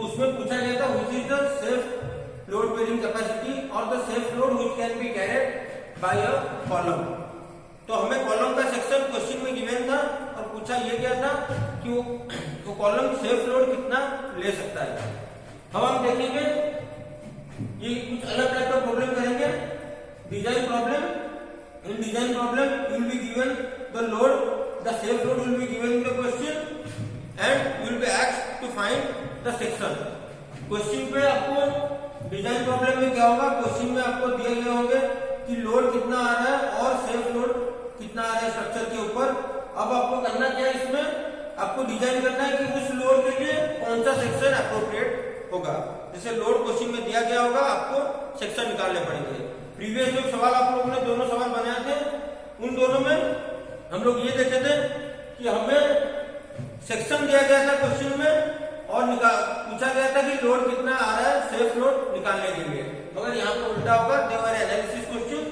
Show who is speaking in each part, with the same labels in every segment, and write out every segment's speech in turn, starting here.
Speaker 1: उसमें पूछा गया था which is the self load bearing capacity और the self load which can be carried by a column. तो हमें कॉलम का सेक्शन क्वेश्चन में गिवन था और पूछा ये गया था कि वो कॉलम सेल्फ लोड कितना ले सकता है। अब हम देखेंगे ये कुछ अलग टाइप का प्रॉब्लम करेंगे, design problem. In design problem will be given the load, the self load will be given in the question and will be asked to find the section. Question पे आपको डिजाइन प्रॉब्लम में क्या होगा, question में आपको दिए गए होंगे कि लोड कितना आ रहा है और सेल्फ लोड कितना आ रहा है स्ट्रक्चर के ऊपर। अब आपको करना क्या है, इसमें आपको डिजाइन करना है कि उस लोड के लिए कौन सा सेक्शन अप्रोप्रिएट होगा। जैसे लोड क्वेश्चन में दिया गया होगा, आपको सेक्शन निकालने पड़ेंगे। प्रीवियस जो सवाल आप लोगों ने दोनों सवाल बनाए थे, उन दोनों में हम लोग ये देखे थे कि हमें सेक्शन दिया गया था क्वेश्चन में और पूछा गया था कि लोड कितना आ रहा है सेल्फ लोड निकालने के लिए। मगर यहाँ पर उल्टा होगा, they were analysis question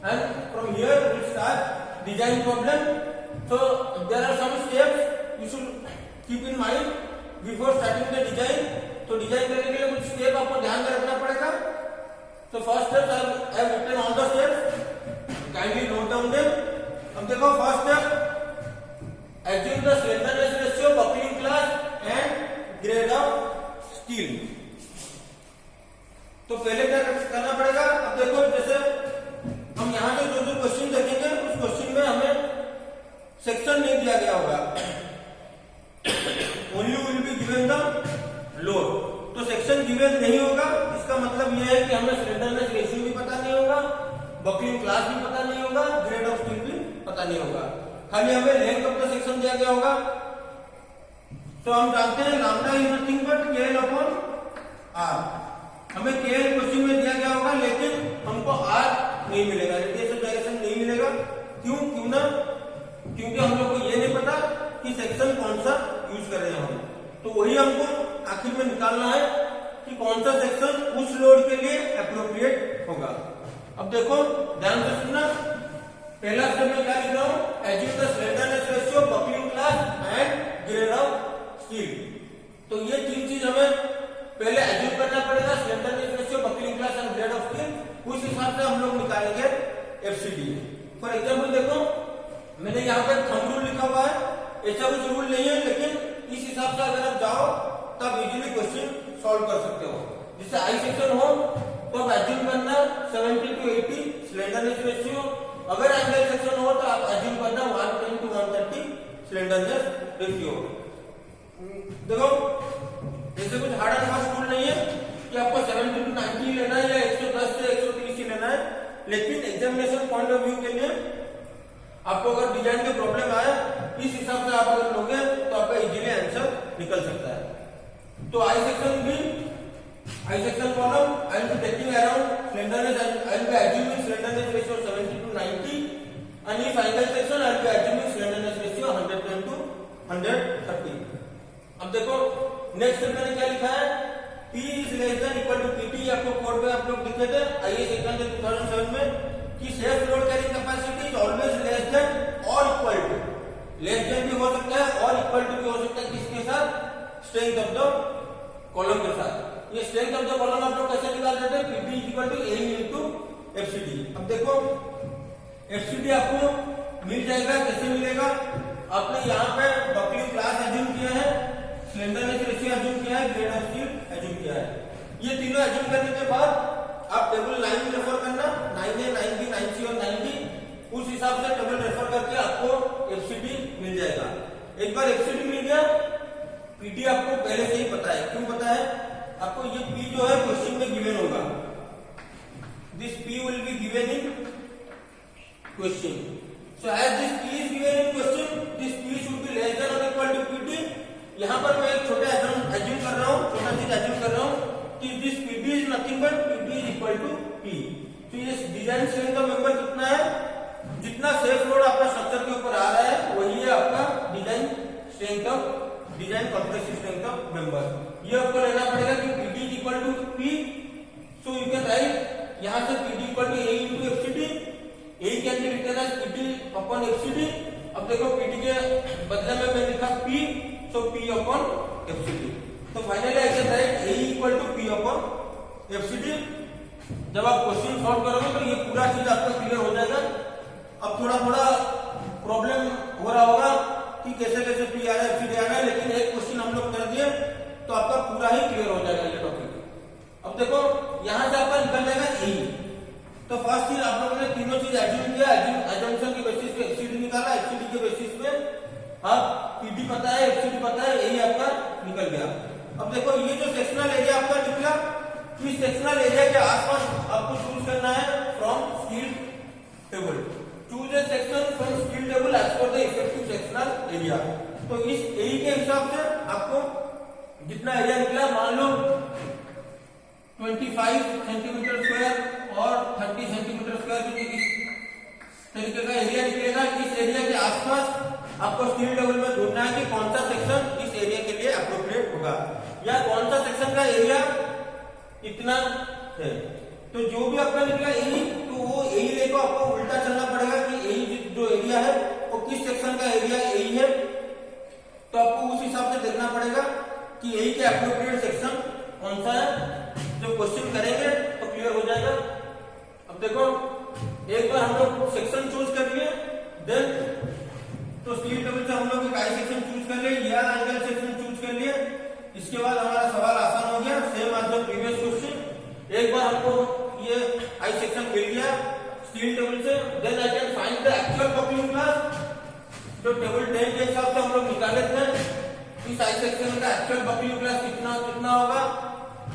Speaker 1: and from here we start design problem. So there are some steps you should keep in mind before starting the design. तो डिजाइन करने के लिए कुछ स्टेप आपको ध्यान में रखना पड़ेगा। So first step I have written all the steps. Kindly note down them. अब देखो first step, assume the slenderness ratio, buckling class and grade of steel. तो पहले क्या करना पड़ेगा, अब देखो जैसे हम यहाँ से जो जो क्वेश्चन देखेंगे उस क्वेश्चन में हमें सेक्शन नहीं दिया गया होगा, only will be given the load। तो सेक्शन गिवन नहीं होगा, इसका मतलब यह है कि हमें स्लेंडरनेस रेशियो भी पता नहीं होगा, बकलिंग क्लास भी पता नहीं होगा, ग्रेड ऑफ स्टील भी पता नहीं होगा। खाली हमें लेंथ ऑफ द सेक्शन दिया गया होगा। तो हम जानते हैं lambda is nothing but KL upon R। हमें KL क्वेश्चन में दिया गया होगा, लेकिन हमको R नहीं मिलेगा, रेडियस ऑफ डायरेक्शन नहीं मिलेगा। क्यों ना, क्योंकि हम लोग को ये नहीं पता कि सेक्शन कौन सा यूज कर रहे हैं हम। तो वही हमको आखिर में निकालना है कि कौन सा सेक्शन उस लोड के लिए अप्रोप्रिएट होगा। अब देखो ध्यान से सुनना, पहला स्टेप में क्या लिख रहा हूं, assume the slenderness ratio, buckling class and grade of steel. तो ये तीन चीज हमें पहले एज्यूम करना पड़ेगा, slenderness ratio, buckling class and grade of steel. उस हिसाब से हम लोग निकालेंगे FCD। फॉर एग्जाम्पल देखो मैंने यहाँ पर थंब रूल लिखा हुआ है, ऐसा कुछ रूल नहीं है, लेकिन इस हिसाब से अगर आप जाओ तब इजीली क्वेश्चन सॉल्व कर सकते हो। जिससे आई सेक्शन हो तो आप एज्यूम करना 70 to 80 स्लेंडरनेस रेशियो। अगर एंगल सेक्शन हो तो आप एज्यूम करना 110 to 130 स्लेंडरनेस रेशियो। देखो ऐसे कुछ हार्ड एंड फास्ट रूल नहीं है कि आपको 70 to 90 लेना है या 110 से 130 ही लेना है, लेकिन एग्जामिनेशन पॉइंट ऑफ व्यू के लिए आपको अगर डिजाइन के प्रॉब्लम आए इस हिसाब से आप अगर लोगे तो आपका इजीली आंसर निकल सकता है। तो आई सेक्शन भी, I section column I will be taking around slenderness, I will be assuming slenderness ratio 70 to 90 and if angle section I will be assuming slenderness ratio 110 to 130। अब देखो next step मैंने क्या लिखा है, P is less than equal to PT। आपको code में आप लोग लिखे थे IS 2007 में कि self load carrying capacity is always less than और इक्वल टू, लेस देन भी हो सकता है और इक्वल टू भी हो सकता है, किसके साथ, स्ट्रेंथ ऑफ द कॉलम के साथ। ये स्ट्रेंथ ऑफ द कॉलम आप लोग कैसे निकाल देते हैं, PP is equal to A into FCD। अब देखो FCD आपको मिल जाएगा, कैसे मिलेगा, आपने यहाँ पे बकलिंग क्लास एज्यूम किया है, स्लेंडरनेस रेशियो एज्यूम किया है, ग्रेड ऑफ स्टील एज्यूम किया है। ये तीनों एज्यूम करने के बाद आप टेबल 9 में रेफर करना, 9A, 9B, 9C और 9D। उस हिसाब से टेबल रेफर करके आपको FCD मिल जाएगा। एक बार FCD मिल गया, PD आपको पहले से ही पता है। क्यों पता है आपको, ये P जो है क्वेश्चन में गिवन होगा, this P will be given in question. So as this P is given in question, this P should be less than और इक्वल टू PD। यहाँ पर मैं एक छोटा एज्यूम कर रहा हूँ, छोटा चीज एज्यूम कर रहा हूँ कि this PD is nothing but PD is equal to P। तो ये डिजाइन स्ट्रेंथ का मेंबर कितना है, जितना सेल्फ लोड आपका स्ट्रक्चर के ऊपर आ रहा है वही है आपका design strength of, design compressive strength of member. ये आपको लेना पड़ेगा कि PD is equal to P। So you can write यहाँ से PD equal to A into FCD, A can be written as PD upon FCD। अब देखो PD के बदले में मैं लिखा P, so P upon FCD। तो finally I can write equal to P upon FCD. जब आप क्वेश्चन सॉल्व करोगे तो ये पूरा चीज आपका क्लियर हो जाएगा। अब थोड़ा थोड़ा प्रॉब्लम हो रहा होगा कि कैसे कैसे पी आ रहा है एफसीडी आ रहा है, लेकिन एक क्वेश्चन हम लोग कर दिए तो आपका पूरा ही क्लियर हो जाएगा ये टॉपिक। अब देखो यहां से आपका निकल जाएगा ए। तो फर्स्ट चीज आप लोगों ने तीनों चीज एज्यूम किया, एजम्पशन के बेसिस पे एफसीडी निकाला, एफसीडी के बेसिस पे आप पीडी पता है, एफसीडी पता है, यही आपका निकल गया। अब देखो ये जो सेक्शनल एरिया आपका निकला, इस सेक्शनल एरिया के आसपास आपको चूज करना है from skill table. Choose a section from skill table as per the effective sectional area. तो इस एरिया के हिसाब से आपको जितना एरिया निकला, मान लो 25 सेंटीमीटर स्क्वायर और 30 सेंटीमीटर स्क्वायर इस तरीके का एरिया निकलेगा। इस एरिया के आसपास आपको स्किल टेबल में ढूंढना है कि कौन सा सेक्शन इस एरिया के लिए अप्रोप्रिएट होगा, या कौन सा सेक्शन का एरिया इतना है। तो जो भी आपका निकला एई, तो वो एई ले को आपको उल्टा चलना पड़ेगा कि एई जो एरिया है वो किस सेक्शन का एरिया एई है। तो आपको उस हिसाब से देखना पड़ेगा कि एई के एप्रोप्रिएट सेक्शन कौन सा है। जो क्वेश्चन करेंगे तो क्लियर हो जाएगा। अब देखो एक बार हम लोग सेक्शन चूज कर लिए, देन तो स्किल टेबल से हम लोग एक आई सेक्शन चूज कर लिए, या एंगल सेक्शन चूज कर लिए। इसके बाद हमारा सवाल आसान हो गया, same as the previous question. एक बार हमको ये आई सेक्शन मिल गया स्किल टेबल से, then I can find the actual buckling class. जो टेबल 10 के हिसाब से हम लोग निकाले थे, इस आई सेक्शन का एक्चुअल बकलिंग क्लास कितना होगा,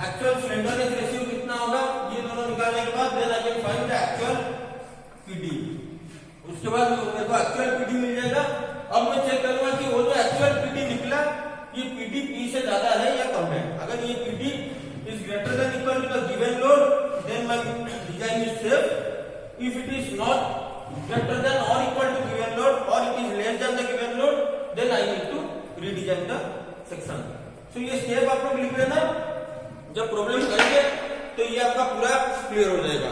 Speaker 1: एक्चुअल स्लेंडरनेस रेशियो कितना होगा, ये दोनों निकालने के बाद then I can find the actual PD. उसके बाद मेरे को एक्चुअल पीडी मिल जाएगा। अब मैं चेक करूंगा कि वो जो एक्चुअल पीडी निकला, ये पीडी पी से ज्यादा है या कम है। अगर ये PD is greater than equal to the given load, then my design is safe. If it is not greater than or equal to given load, or it is less than the given load, then I need to redesign the section. So ये step आप लोग लिख लेना, जब problem करेंगे तो ये आपका पूरा क्लियर हो जाएगा।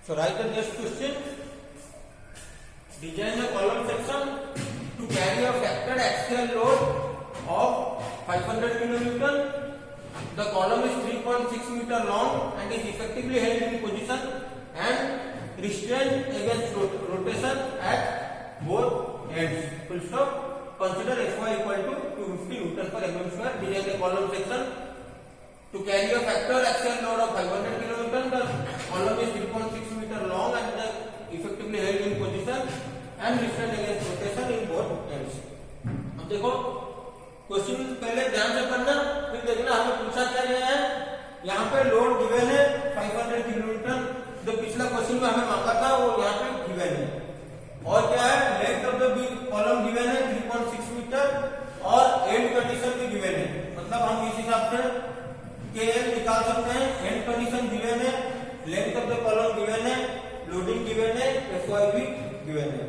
Speaker 1: So write the next question. Design a column section to carry a factored axial load of 500 kN. The column is 3.6 meter long and is effectively held in position and restrained against rotation at both ends. Full stop. Consider Fy equal to 250 Newton per mm square. Design a column section to carry a factor axial load of 500 kN. The column is 3.6 meter long and effectively held in position and restrained against rotation in both ends. अब देखो question पहले ध्यान से पढ़ना, फिर देखना हमें पूछा क्या गया है। यहाँ पे लोड गिवन है 500 किलोन्यूटन, जो पिछला क्वेश्चन में हमें मांगा था वो यहाँ पे गिवन है। और क्या है, length of the column given है 3.6 मीटर और एंड कंडीशन भी गिवन है। मतलब हम इस हिसाब से KL निकाल सकते हैं। एंड कंडीशन गिवन है, length of the column given है, लोडिंग गिवन है, Fy भी गिवन है।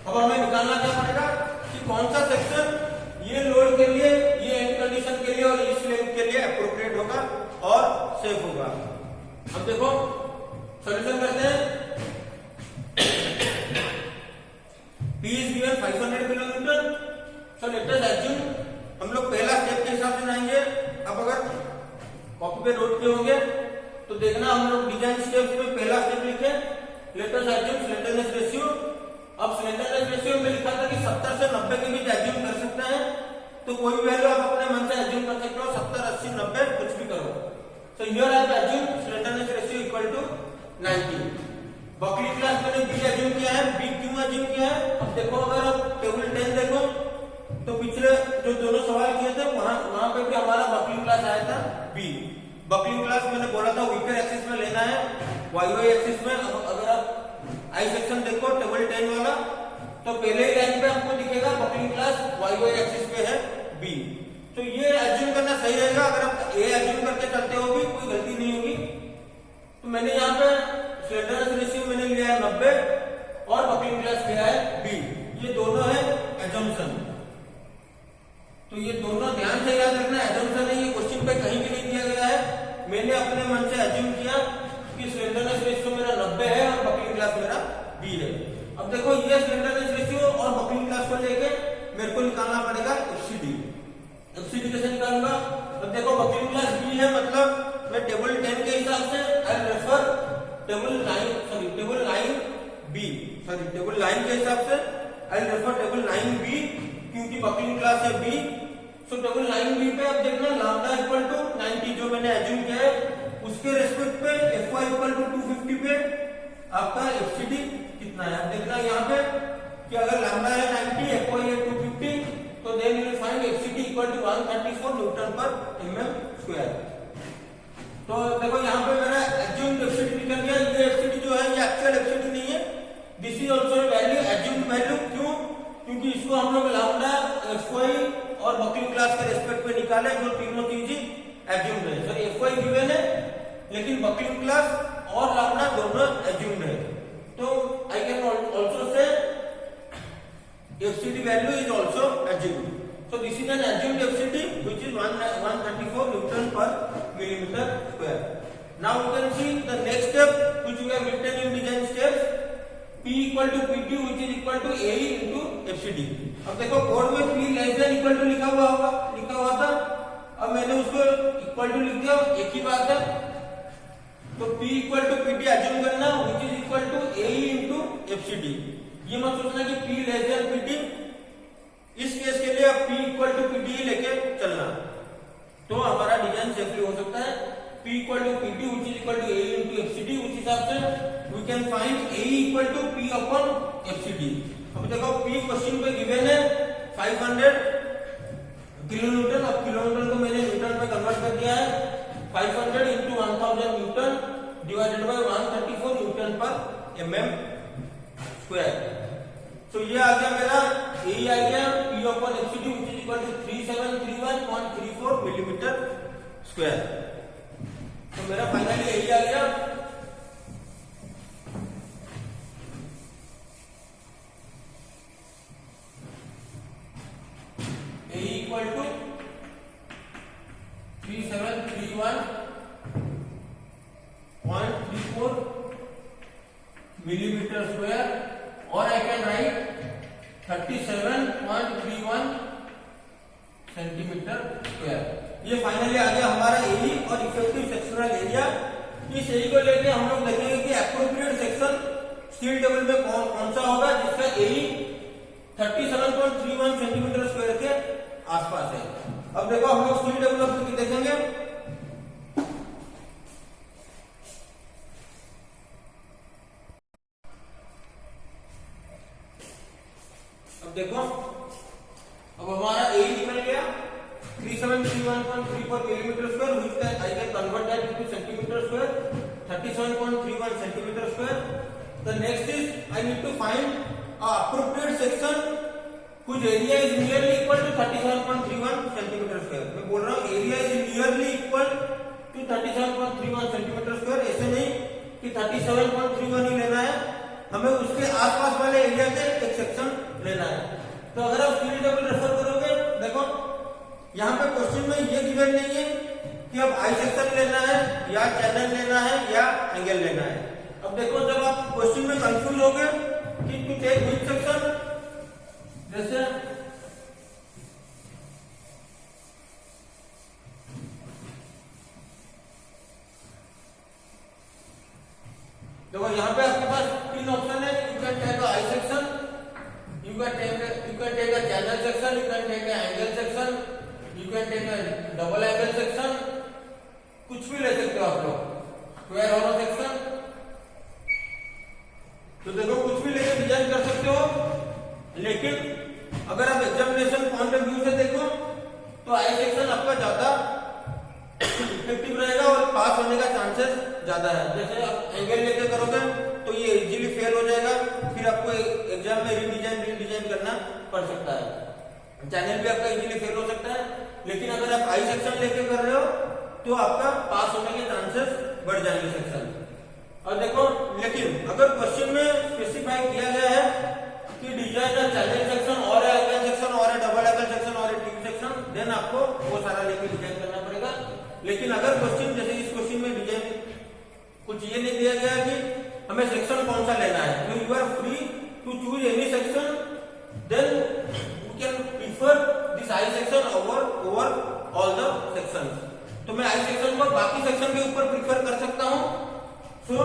Speaker 1: अब हमें निकालना क्या पड़ेगा कि कौन सा सेक्शन ये लोड के लिए, ये एंड कंडीशन के लिए और इस लेंथ के लिए अप्रोप्रिएट होगा और सेफ होगा। अब देखो सॉल्यूशन करते हैं। P is given 500 kilonewton. So let us assume, हम लोग पहला स्टेप के हिसाब से जाएंगे। अब अगर कॉपी पे नोट किए होंगे तो देखना, हम लोग डिजाइन स्टेप्स में पहला स्टेप लिखे, let us assume slenderness ratio. अब स्लेंडरनेस रेशियो में लिखा था कि 70 से 90 के बीच एज्यूम कर सकते हैं। तो कोई वैल्यू आप अपने मन से एज्यूम कर सकते हो, 70, 80, 90 कुछ भी करो। So here I have assume slenderness ratio equal to 90। Buckling class मैंने बी एज्यूम किया है। बी क्यों एज्यूम किया है? अब देखो, अगर आप टेबल 10 देखो तो पिछले जो दोनों सवाल किए थे वहां पे भी हमारा बकलिंग क्लास आया था बी। बकलिंग क्लास मैंने बोला था वीकर एक्सिस में लेना है, वाई एक्सिस में। अगर आप आई सेक्शन देखो टेबल 10 वाला, तो पहले ही लाइन पे आपको दिखेगा बकलिंग क्लास वाई एक्सिस पे है बी। तो ये एज्यूम करना सही रहेगा। अगर आप ए एज्यूम करके चलते हो भी कोई गलती नहीं होगी। तो मैंने यहाँ पे स्लेंडरनेस रेशियो मैंने लिया है 90 और बकलिंग क्लास लिया है बी। ये दोनों है एजम्पशन। तो ये दोनों ध्यान से याद रखना, एजम्पशन है, ये क्वेश्चन पे कहीं भी नहीं दिया गया है। मैंने अपने मन से एज्यूम किया कि स्लेंडरनेस रेशियो मेरा 90 है और बकलिंग क्लास मेरा बी है। अब देखो ये स्लेंडरनेस रेशियो और बकलिंग क्लास को लेके मेरे को निकालना पड़ेगा हिसाब से आई रेफर टेबल 9 के हिसाब से आई रेफर टेबल 9B, क्योंकि बकलिंग क्लास है B। सो टेबल 9B पे अब देखना लैम्डा इक्वल टू 90 जो मैंने एज्यूम किया है उसके रेस्पेक्ट पे Fy इक्वल टू 250 पे आपका FCD कितना है। अब देखना यहाँ पे कि अगर लैम्डा है 90, Fy है 250, तो then you will find FCD equal to 134 newton पर mm स्क्वायर। तो देखो यहाँ पे मेरा एज्यूम्ड FCD निकल गया। ये FCD जो है ये एक्चुअल FCD नहीं है, this is also value assumed value. क्यों? क्योंकि इसको हम लोग लैम्डा, Fy और बकलिंग क्लास के रेस्पेक्ट पे निकाले, जो तीनों चीजें एज्यूम्ड है। सर Fy गिवन है लेकिन बकलिंग क्लास और लैम्डा दोनों एज्यूम्ड है, तो आई can also say FCD value is also assumed. So this is an assumed FCD which is 134 Newton per millimeter square. Now you can see the next step which we have written in design steps, P equal to PT which is equal to AE into FCD. अब देखो code में P less than equal to लिखा हुआ था, अब मैंने उसको equal to लिख दिया, एक ही बात है। तो P equal to PT assume करना which is equal to AE into FCD। ये मत सोचना कि P लेस देन PT, इस केस के लिए P इक्वल टू PT लेके चलना, तो हमारा डिजाइन सेफली हो सकता है। P equal to PT which is equal to AE into FCD, उस हिसाब से we can find AE equal to P upon FCD। अब देखो P क्वेश्चन पे गिवन है 500 किलोन्यूटन, अब किलोन्यूटन को मैंने न्यूटन में कन्वर्ट कर दिया है। 500 into 1000 Newton divided by 134 newton पर mm स्क्वायर। तो ये आ गया मेरा यही आ गया P upon FCD which is equal to 3731.34 millimetre square. तो मेरा फाइनली यही आ गया। A equal to 3731.34 millimetre square, और I can write 37.31 centimetre square. ये फाइनली आ गया हमारा एई और इफेक्टिव सेक्शनल एरिया। इस एई को लेके हम लोग देखेंगे कि एप्रोप्रिएट सेक्शन स्टील टेबल में कौन सा होगा जिसका एई 37.31 सेंटीमीटर स्क्वायर के आसपास है। अब देखो हम लोग स्टील टेबल में देखेंगे, देखो अब हमारा ए निकल गया 3731.34 millimetre square, which I can convert that into centimetre square, 37.31 centimetre square. The next is I need to find a appropriate section which area is nearly equal to 37.31 centimetre square. मैं बोल रहा हूं area is nearly equal to 37.31 centimetre square, ऐसे नहीं कि 37.31 ही लेना है, हमें उसके आसपास वाले एरिया से एक सेक्शन लेना है। तो अगर आप स्टील टेबल रेफर करोगे, देखो यहाँ पे क्वेश्चन में ये गिवन नहीं है कि अब आई सेक्शन लेना है या चैनल लेना है या एंगल लेना है। अब देखो जब आप क्वेश्चन में कंफ्यूज हो गए कि टू टेक व्हिच सेक्शन, जैसे देखो यहाँ पे आपके पास तीन ऑप्शन है, you can take I section, you can take a channel section, you can take a angle section, you can take a double angle section, कुछ भी ले सकते हो आप लोग, स्क्वायर होलो सेक्शन। तो देखो कुछ भी लेके डिजाइन कर सकते हो, लेकिन अगर आप एग्जामिनेशन पॉइंट ऑफ व्यू से देखो तो आई सेक्शन आपका ज्यादा इफेक्टिव रहेगा और पास होने का चांसेस ज्यादा है। जैसे आप एंगल लेके करोगे तो ये इजीली फेल हो जाएगा, फिर आपको एग्जाम में रीडिजाइन करना पड़ सकता है। चैनल भी आपका इजीली फेल हो सकता है, लेकिन अगर आप आई सेक्शन लेके कर रहे हो तो आपका पास होने के चांसेस बढ़ जाएंगे सेक्शन। और देखो लेकिन अगर क्वेश्चन में स्पेसिफाई किया गया है कि डिजाइन अ चैनल सेक्शन और एंगल सेक्शन और डबल एंगल सेक्शन और ट्यूब सेक्शन, देन आपको वो सारा लेके डिजाइन करना पड़ेगा। लेकिन अगर क्वेश्चन जैसे इस क्वेश्चन में डिजाइन कुछ ये नहीं दिया गया कि हमें सेक्शन कौन सा लेना है, तो you are free to choose any section, then you can prefer this I section over all the sections. तो मैं आई सेक्शन को बाकी सेक्शन के ऊपर प्रिफर कर सकता हूं। So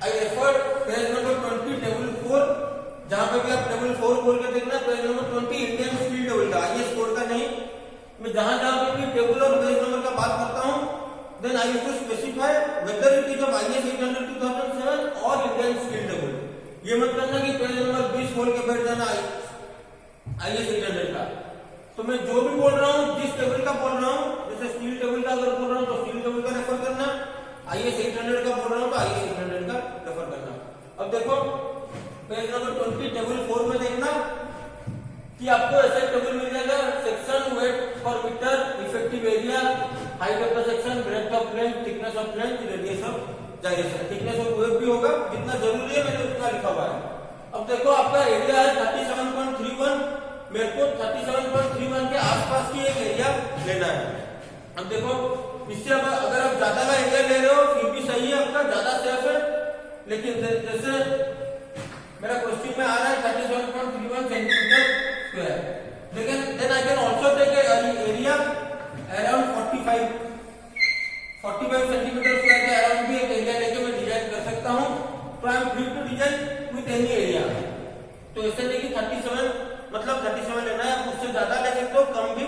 Speaker 1: I refer page number 20 table 4, जहां पे भी आप टेबल 4 बोल के देखना, page number 20 Indian skill table का, आईएएस कोड का नहीं। मैं जहां जहां पे भी टेबल और पेज नंबर का बात करता हूं, then I to specify whether it is of IAS 800 2007 और इंडियन स्किल टेबल। ये मत करना कि पेज नंबर 20 खोल के बैठ जाना आईएएस 800 का। तो मैं जो भी बोल रहा हूँ, जिस टेबल का बोल रहा हूँ, जैसे स्टील टेबल का अगर बोल रहा हूँ तो स्टील टेबल का रेफर करना, आईएएस 800 का बोल रहा हूँ तो आईएएस 800 का रेफर करना। अब देखो पेज नंबर 20 टेबल 4 में देखना कि आपको ऐसा टेबल मिल जाएगा, section, weight per metre, effective area, height of the section, breadth of flange, thickness of flange, radius of gyration. Thickness of web भी होगा, जितना जरूरी है मैंने उतना लिखा हुआ है। अब देखो आपका एरिया है 37.31, मेरे को 37.31 के आसपास की एक एरिया लेना है। अब देखो इससे अगर आप ज्यादा का एरिया ले रहे हो फिर भी सही है, आपका ज्यादा सेफ है। लेकिन जैसे मेरा क्वेश्चन में आ रहा है 37.31 सेंटीमीटर स्क्वायर, लेकिन then I can also take area around 45 centimetre square के अराउंड भी एक एरिया लेके मैं डिजाइन कर सकता हूँ। तो I am free to design with any area. तो ऐसे नहीं कि 37 मतलब 37 लेना है, आप उससे ज्यादा ले सकते हो, कम भी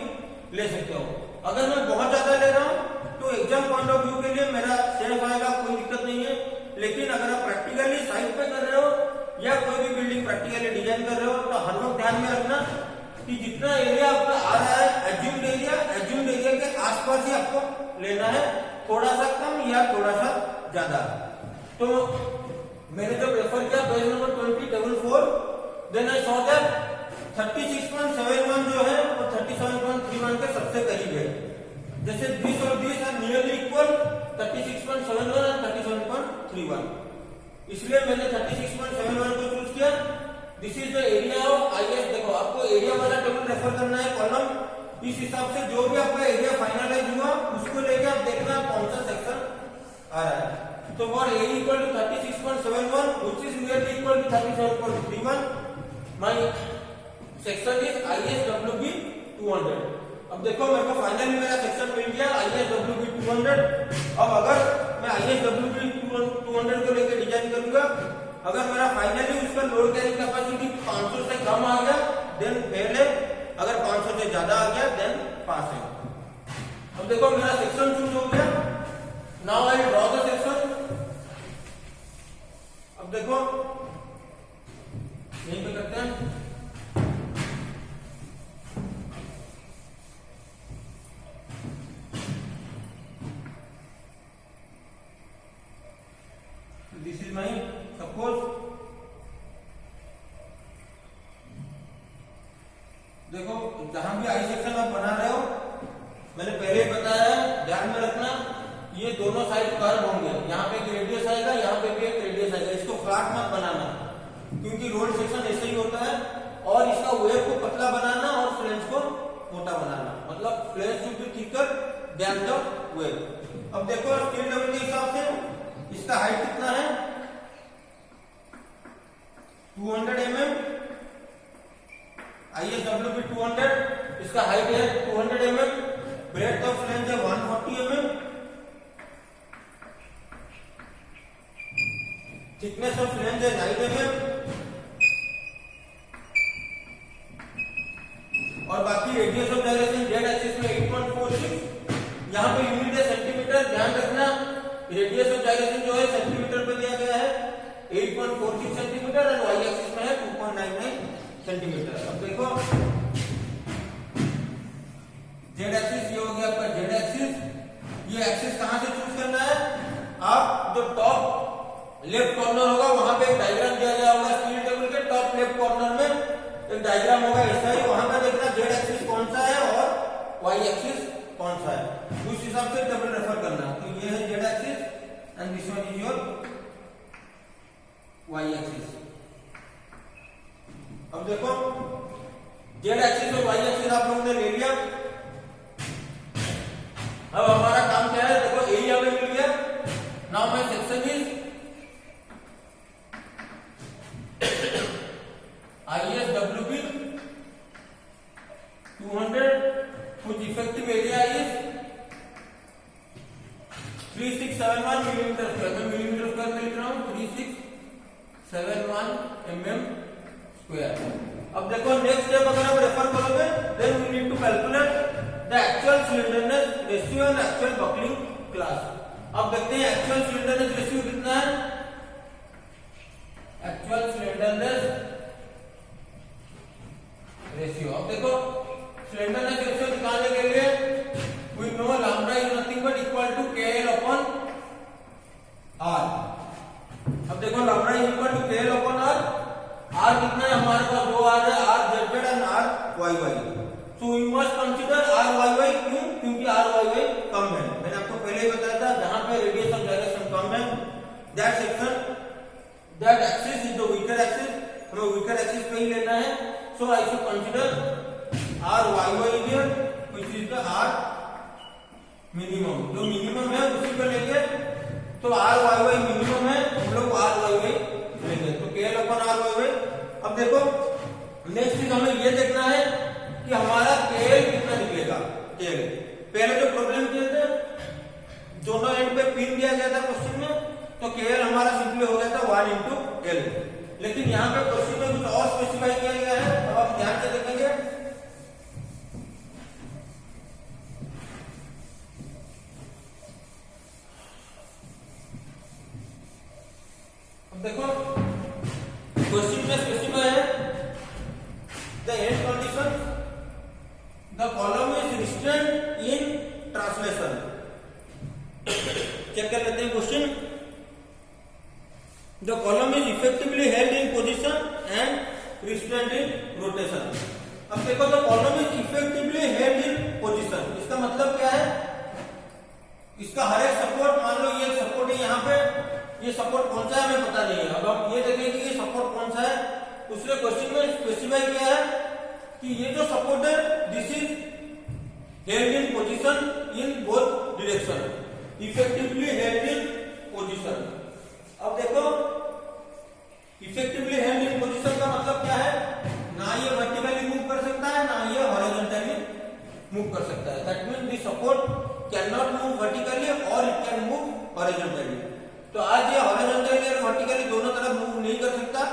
Speaker 1: ले सकते हो। अगर मैं बहुत ज्यादा ले रहा हूँ तो एग्जाम पॉइंट ऑफ व्यू के लिए मेरा सेफ आएगा, कोई दिक्कत नहीं है। लेकिन अगर आप प्रैक्टिकली साइट पे कर रहे हो या कोई भी बिल्डिंग प्रैक्टिकली डिजाइन कर रहे हो तो हर वक्त ध्यान में रखना कि जितना एरिया आपका आ रहा है एज्यूम्ड एरिया के आसपास ही आपको लेना है, थोड़ा सा कम या थोड़ा सा ज्यादा। तो मैंने जब रेफर किया page number 20 table 4, then I saw that 36.71 जो है वो 37.31 के सबसे करीब है। जैसे 20 और 20 आर नियरली इक्वल, 36.71 और 37.31, इसलिए मैंने 36.71 को चूज किया। This is the area of IAS. देखो आपको एरिया वाला टेबल रेफर करना है कॉलम, इस हिसाब से जो भी आपका एरिया फाइनलाइज हुआ उसको लेके आप देखना कौन सा सेक्शन आ रहा है। तो for A equal to 36.71 which is nearly equal to 37.31, my section is ISWB 200। अब देखो मेरे को फाइनली मेरा सेक्शन मिल गया ISWB 200। अब अगर मैं ISWB 200 को लेकर डिजाइन करूंगा, अगर मेरा फाइनली उसका लोड कैरिंग कैपेसिटी 500 से कम आ गया देन फेल है, अगर 500 से ज्यादा आ गया देन पास है। अब देखो मेरा सेक्शन चूज हो गया। Now I draw the section. अब देखो यहीं पे करते हैं। दिस इज माई सपोज, देखो जहां भी आई सेक्शन आप बना रहे हो, मैंने पहले ही बताया है, ध्यान में रखना ये दोनों साइड कर्व होंगे, यहाँ पे एक रेडियस आएगा, यहाँ पे भी एक रेडियस आएगा। इसको फ्लैट मत बनाना क्योंकि रोड सेक्शन ऐसे ही होता है। और इसका वेव को पतला बनाना और फ्लेंज को मोटा बनाना, मतलब flange should be thicker than the wave. अब देखो स्टील टेबल के हिसाब से इसका हाइट कितना है 200 mm, ISWB 200, इसका हाइट है 200 mm, ब्रेड्थ ऑफ फ्लेंज है 140 mm, थिकनेस ऑफ फ्लेंज है 9 mm, और बाकी radius of direction Z axis में 8.46, यहाँ पे यूनिट है सेंटीमीटर। ध्यान रखना रेडियस ऑफ डायरेक्शन जो है सेंटीमीटर पे दिया गया है 8.46 सेंटीमीटर और वाई एक्सिस में है 2.99 सेंटीमीटर। अब देखो जेड एक्सिस ये हो गया आपका जेड एक्सिस। ये एक्सिस कहां से चूज करना है, आप जो टॉप लेफ्ट कॉर्नर होगा वहां पे एक डायग्राम दिया गया होगा स्टील टेबल के टॉप लेफ्ट कॉर्नर में एक डायग्राम होगा ऐसा ही, वहां पे देखना जेड एक्सिस कौन सा है और वाई एक्सिस कौन सा है, उस हिसाब से टेबल रेफर करना। तो ये है Z axis and this one is your Y axis. अब देखो जेड एक्सिस और वाई एक्सिस आप लोगों ने ले लिया। अब हमारा काम क्या है, देखो एरिया हमें मिल गया। Now my section is ISWB 200 which effective area is 71 mm square. अब देखो नेक्स्ट स्टेप अगर आप रेफर करोगे, then we need to calculate the actual slenderness ratio and actual buckling class. अब देखते हैं एक्चुअल सिलेंडरनेस रेशियो कितना है। एक्चुअल सिलेंडरनेस रेशियो, अब देखो सिलेंडरनेस रेशियो निकालने के लिए we know lambda is nothing but equal to KL upon R। अब देखो lambda is equal to KL upon R। R कितना है हमारे पास, दो R है, RZZ and RYY। So we must consider RYY, क्यों? क्योंकि RYY कम है। मैंने आपको पहले ही बताया था जहां पे रेडियस ऑफ डायरेक्शन कम है, that section that axis is the weaker axis, हमें वीकर एक्सिस पे ही लेना है। So I should consider RYY here which is the R minimum, जो मिनिमम है उसी पे लेंगे। तो RYY मिनिमम है, हम लोग RYY लेंगे, तो KL अपॉन RYY। अब देखो नेक्स्ट चीज हमें ये देखना है कि हमारा KL कितना निकलेगा। KL पहले जो प्रॉब्लम किए थे, दोनों एंड पे पिन दिया गया था क्वेश्चन में, तो KL हमारा सिंपली हो गया था 1 into L। लेकिन यहाँ पे क्वेश्चन में कुछ और स्पेसिफाई किया गया है, अब आप ध्यान से देखेंगे। अब देखो क्वेश्चन में स्पेसिफाई है the end condition, the column is restrained in translation. Check कर लेते हैं question. The column is effectively held in position and restrained in rotation। अब देखो the column is effectively held in position, इसका मतलब क्या है? इसका हर एक सपोर्ट, मान लो ये सपोर्ट है यहाँ पे, ये सपोर्ट कौन सा है हमें पता नहीं है। अब हम ये देखेंगे कि ये सपोर्ट कौन सा है। उसने क्वेश्चन में स्पेसिफाई किया है कि ये जो सपोर्ट है this is held in position in both direction, effectively held in position. अब देखो इफेक्टिवली हेल्ड इन पोजीशन का मतलब क्या है, ना ये वर्टिकली मूव कर सकता है ना ये हॉरिजॉन्टली मूव कर सकता है। That means this support can not move vertically और इट कैन मूव हॉरिजॉन्टली। तो आज ये हॉरिजॉन्टली और वर्टिकली दोनों तरफ मूव नहीं कर सकता।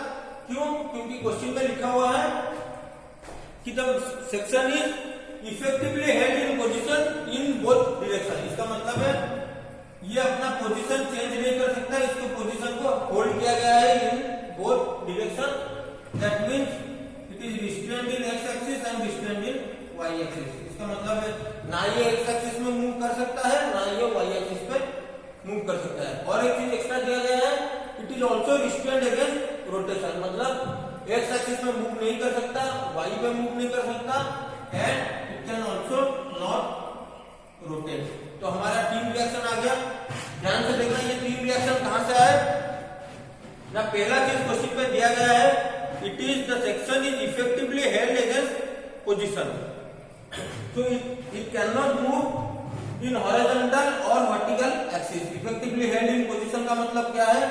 Speaker 1: क्यों? क्योंकि क्वेश्चन में लिखा हुआ है कि the section is effectively held in position in both direction. इसका मतलब है ये अपना पोजीशन चेंज नहीं कर सकता, इसको पोजीशन को होल्ड किया गया है in both direction. That means it is restrained in X axis and restrained in Y axis. इसका मतलब है ना ये एक्स एक्सिस में मूव कर सकता है ना ये वाई एक्सिस पे मूव कर सकता है। और एक चीज एक्स्ट्रा दिया गया है, it is also restrained against rotation, मतलब एक्स एक्सिस में मूव नहीं कर सकता, वाई पे मूव नहीं कर सकता, and it can also not rotate. तो हमारा टीम रिएक्शन आ गया। ध्यान से देखना ये टीम रिएक्शन कहां से आए ना। पहला चीज क्वेश्चन पे दिया गया है, it is the section is effectively held against position, तो it can not move in horizontal और vertical axis. Effectively held in position का मतलब क्या है,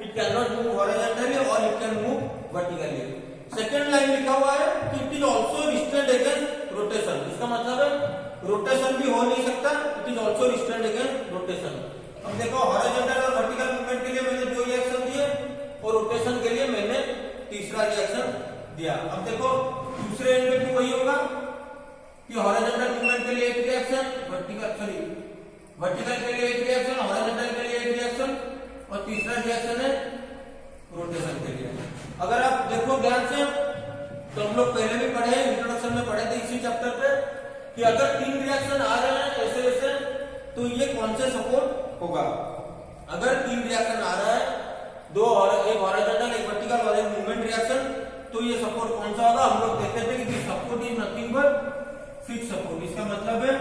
Speaker 1: it can not move horizontally और it can move vertically. Second line लिखा हुआ है कि it is also restrained against rotation. इसका मतलब है रोटेशन भी हो नहीं सकता, it is also restrained against rotation. अब देखो हॉरिजॉन्टल और वर्टिकल मूवमेंट के लिए मैंने 2 रिएक्शन दिए और रोटेशन के लिए मैंने तीसरा रिएक्शन दिया। अब देखो दूसरे एंड में भी वही होगा कि हॉरिजॉन्टल मूवमेंट के लिए एक रिएक्शन, वर्टिकल के लिए एक रिएक्शन, हॉरिजॉन्टल के लिए एक रिएक्शन और तीसरा रिएक्शन है रोटेशन के लिए। अगर आप देखो ध्यान से तो हम लोग पहले भी पढ़े, इंट्रोडक्शन में पढ़े थे इसी चैप्टर पे, कि अगर 3 रिएक्शन आ रहे हैं ऐसे ऐसे तो ये कौन से सपोर्ट होगा। अगर 3 रिएक्शन आ रहा है, एक हॉरिजॉन्टल एक वर्टिकल और एक मूवमेंट रिएक्शन, तो ये सपोर्ट कौन सा होगा। हम लोग देखते थे कि support is nothing but fix support. इसका मतलब है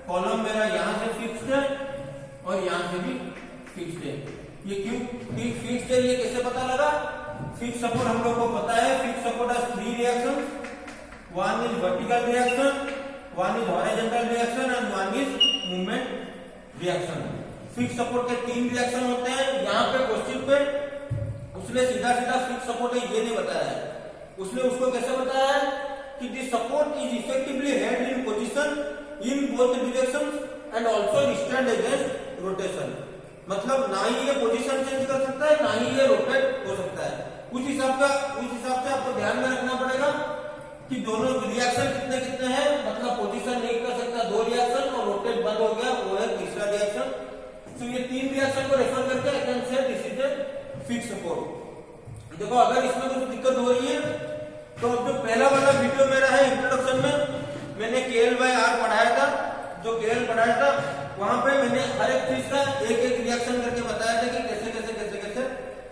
Speaker 1: कॉलम मेरा यहां से फिक्स्ड है और यहां से भी फिक्स्ड है। ये क्यों फिक्स्ड है, ये कैसे पता लगा। फिक्स सपोर्ट हम लोग को पता है, fix support has 3 reaction, one is vertical reaction, one is horizontal reaction and one is movement reaction. Fix support के 3 रिएक्शन होते हैं। यहाँ पे क्वेश्चन पे उसने सीधा सीधा फिक्स सपोर्ट है ये नहीं बताया है, उसने उसको कैसे बताया है कि this support is effectively held in position in both directions and also restrained against rotation. मतलब ना ही ये पोजीशन चेंज कर सकता है ना ही ये रोटेट हो सकता है। उस हिसाब से आपको ध्यान में रखना पड़ेगा कि दोनों रिएक्शन कितने कितने हैं, मतलब पोजीशन नहीं कर सकता 2 रिएक्शन और रोटेट बंद हो गया, वो है तीसरा रिएक्शन। तो ये 3 रिएक्शन को रेफर करके I can say this is a fix support. देखो अगर इसमें कुछ दिक्कत हो रही है तो अब जो पहला वाला वीडियो मेरा है इंट्रोडक्शन में मैंने KL/R पढ़ाया था, जो KL पढ़ाया था वहां पे मैंने हर एक चीज का एक रिएक्शन करके बताया था कि कैसे कैसे कैसे कैसे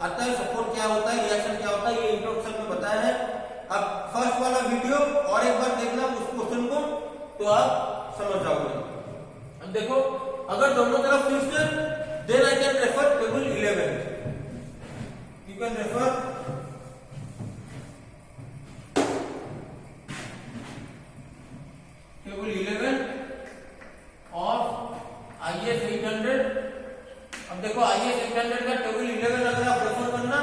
Speaker 1: आता है, सपोर्ट क्या होता है, रिएक्शन क्या होता है, ये इंट्रोडक्शन में बताया है। अब फर्स्ट वाला वीडियो और एक बार देखना उस क्वेश्चन को तो आप समझ जाओगे। अब देखो अगर दोनों तरफ फिक्स्ड है then I can refer table 11। You can refer table 11 of IS 800। अब देखो IS 800 का टेबल 11 अगर आप रेफर करना,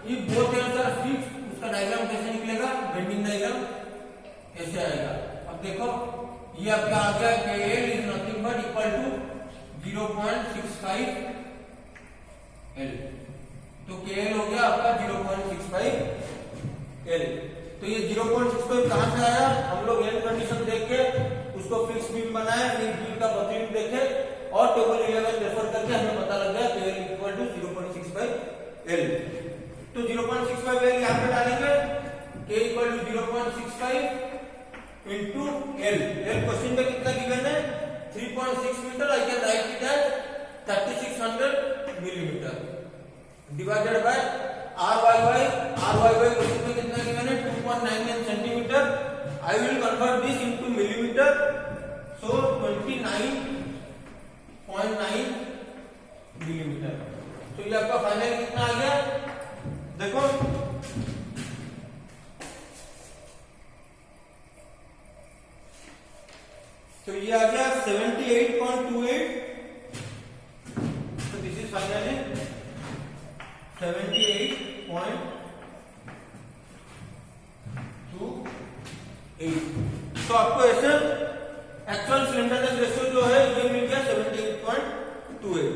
Speaker 1: ये बोथ एंड्स आर फिक्स्ड, उसका डायग्राम कैसे निकलेगा, बेंडिंग डायग्राम ऐसे आएगा। अब देखो ये आपका आ गया KL is nothing but equal to 0.65 L। तो KL हो गया आपका 0.65 L। तो ये 0.65 कहां से आया, हम लोग एंड कंडीशन देख के उसको फिक्स बीम बनाए, फिर बीम का बकलिंग देखे और टेबल 11 रेफर करके हमें पता लग गया KL इक्वल टू 0.65 L। तो 0.65 L यहाँ पे डालेंगे, K equal to 0.65 into L। Question में कितना गिवन है 3.6 meter, I can write it as 3600 millimeter divided by RYY question में कितना गिवन है 2.99 centimeter. I will convert this into millimeter, so 29.9 millimeter. तो ये आपका फाइनल कितना आ गया, देखो तो ये आ गया 78.28। तो दिस इज फाइनली 78.28। तो आपको ऐसे एक्चुअल स्लेंडरनेस रेशियो जो है ये मिल गया 78.28।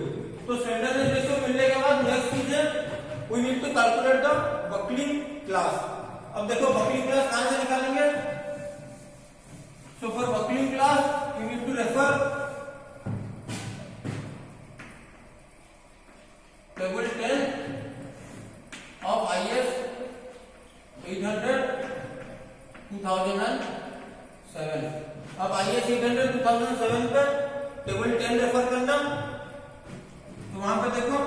Speaker 1: तो स्लेंडरनेस रेशियो मिलने के बाद नेक्स्ट चीज है we need to calculate the buckling class. अब देखो बकलिंग क्लास कहां से निकालेंगे, so for buckling class you need to refer table 10 of IS 800 2007। अब IS 800 2007 पे टेबल 10 रेफर करना, तो वहां पे देखो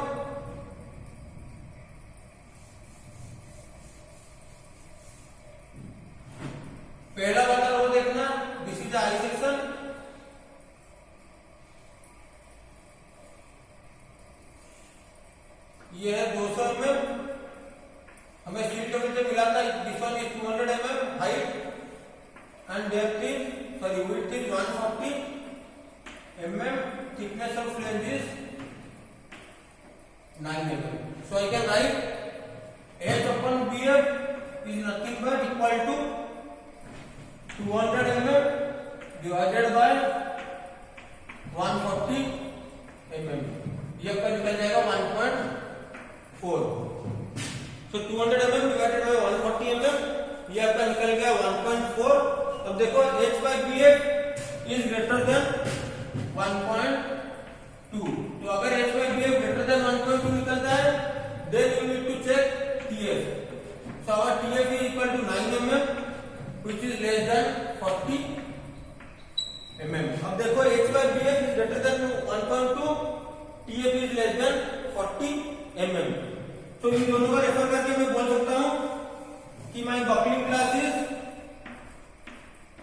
Speaker 1: पहला वाला रो देखना, दिस इज आई सेक्शन। ये है 200 mm, हमें स्टील टेबल से मिला था, this one is 200 mm height and depth is width is 140 mm, thickness of flange is 9 mm। So I can right H/BF is nothing but equal to 200 mm divided by 140 mm। ये आपका निकल जाएगा 1.4। तो 200 mm divided by 140 mm ये आपका निकल गया 1.4। अब देखो H/BF is greater than 1.2। तो अगर H/BF greater than 1.2 निकलता है then you need to check TF। So our TF is equal to 9 mm which is less than 40 mm। अब देखो H/BF is greater than 1.2, TF is less than 40 mm। तो इन दोनों का refer करके मैं बोल सकता हूं कि my buckling class is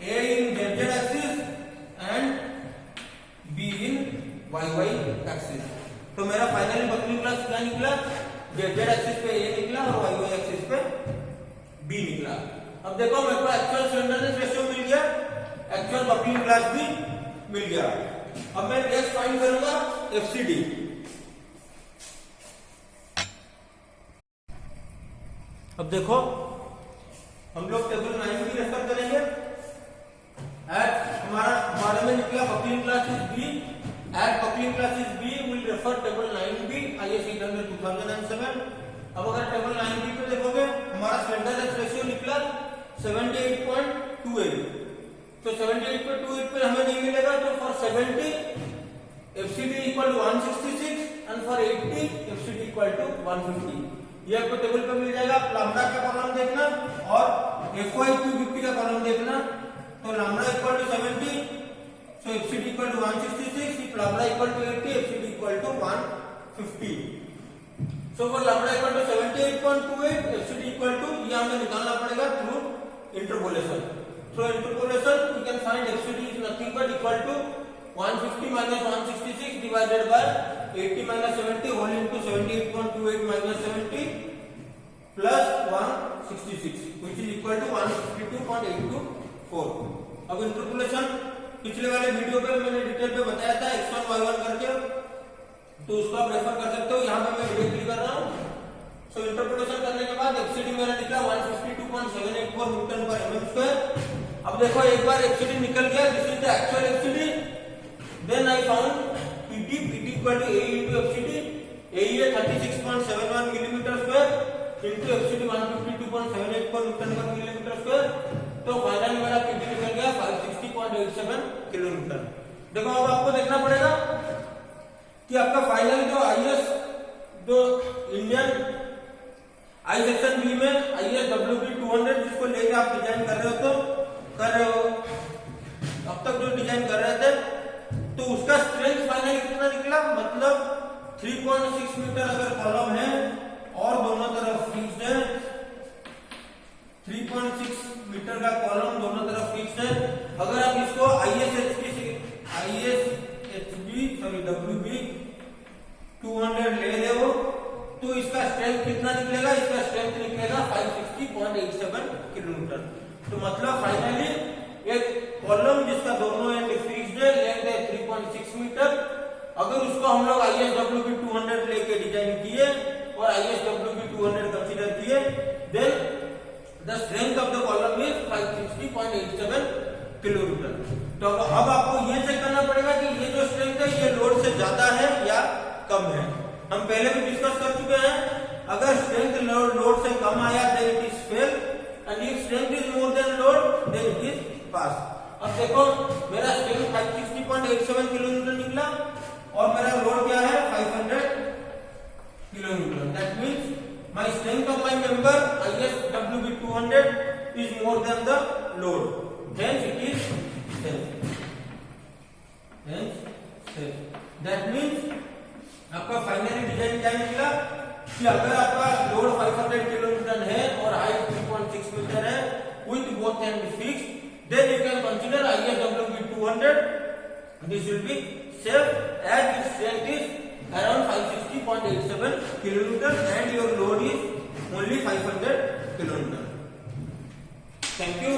Speaker 1: A in ZZ axis and B in YY axis. तो मेरा फाइनली बकलिंग क्लास क्या निकला, ZZ एक्सिस पे A निकला और YY एक्सिस पे B निकला। अब देखो मेरे को एक्चुअल स्लेंडरनेस रेशियो मिल गया, एक्चुअल बकलिंग क्लास भी मिल गया। अब मैं नेक्स्ट फाइंड करूंगा FCD। अब देखो हम लोग टेबल 9 भी रेफर करेंगे। हमारे में निकला buckling class is B, at buckling class is B will refer table 9B IS 800 2007। अब अगर टेबल 9b पे देखोगे हमारा स्लेंडरनेस रेशियो निकला 78.28, तो 78.28 पे हमें नहीं मिलेगा, तो for 70 FCD equal to 166 and for 80 FCD equal to 150। ये आपको टेबल पे मिल जाएगा। आप लैम्बडा का कॉलम देखना और FY 250 का कॉलम देखना। तो lambda equal to 70, so FCD equal to 166, if lambda equal to 80, FCD equal to 150. So for lambda equal to 78.28, FCD equal to, ये हमें निकालना पड़ेगा through interpolation. Through interpolation we can find FCD is nothing but equal to 150 minus 166 divided by 80 minus 70 whole into 78.28 minus 70 plus 166, which is equal to 152.824. अब interpolation पिछले वाले video पे मैंने detail पे बताया था x1 y1 करके, तो उसको आप रेफर कर सकते हो। यहाँ पे मैं डायरेक्टली कर रहा हूँ। सो इंटरपोलेशन करने के बाद एक्सीडी मेरा निकला 152.784 न्यूटन पर mm स्क्वायर। अब देखो एक बार एक्सीडी निकल गया, this is the actual A X D, then I found PT equal to A into FCD. A है 36.71 millimetre square into FCD 152.784 newton per millimetre square. तो फाइनल मेरा पीटी निकल गया 560.87 किलोमीटर। देखो अब आपको देखना पड़ेगा कि आपका फाइनल जो आईएस जो इंडियन आई सेक्शन बी में आईएस डब्ल्यूबी 200 जिसको लेकर आप डिजाइन कर रहे हो, अब तक जो डिजाइन कर रहे थे, तो उसका स्ट्रेंथ फाइनल कितना निकला, मतलब 3.6 मीटर अगर कॉलम है और दोनों तरफ फिक्स्ड है, 3.6 मीटर का कॉलम दोनों तरफ फिक्स्ड है। अगर आप इसको डब्ल्यूबी 200 ले हो तो इसका स्ट्रेंथ कितना निकलेगा, इसका स्ट्रेंथ निकलेगा 560.87 किलोमीटर। तो मतलब फाइनली एक कॉलम जिसका दोनों एंड फिक्स्ड है, लेंथ है 3.6 मीटर, अगर उसको हम लोग ISWB 200 लेके डिजाइन किए और ISWB 200 कंसीडर किए, then the strength of the column is 560.87 kilometer. तो अब आपको ये चेक करना पड़ेगा कि ये जो स्ट्रेंथ है ये लोड से ज्यादा है या कम है। हम पहले भी डिस्कस कर चुके हैं, अगर स्ट्रेंथ लोड से कम आया then it is fail and if strength is more than load then it is pass. अब देखो मेरा स्ट्रेंथ 560.87 किलोमीटर निकला और मेरा लोड क्या है 500 kilometre. That means my strength of my member ISWB 200 is more than the load, hence it is safe. That means आपका finally design क्या निकला कि अगर आपका लोड 500 किलोमीटर है और हाइट 3.6 मीटर है with both end fixed, then you can consider ISWB 200. This will be safe as its strength is around 560.87 kilometer and your load is only 500 kilometer. Thank you.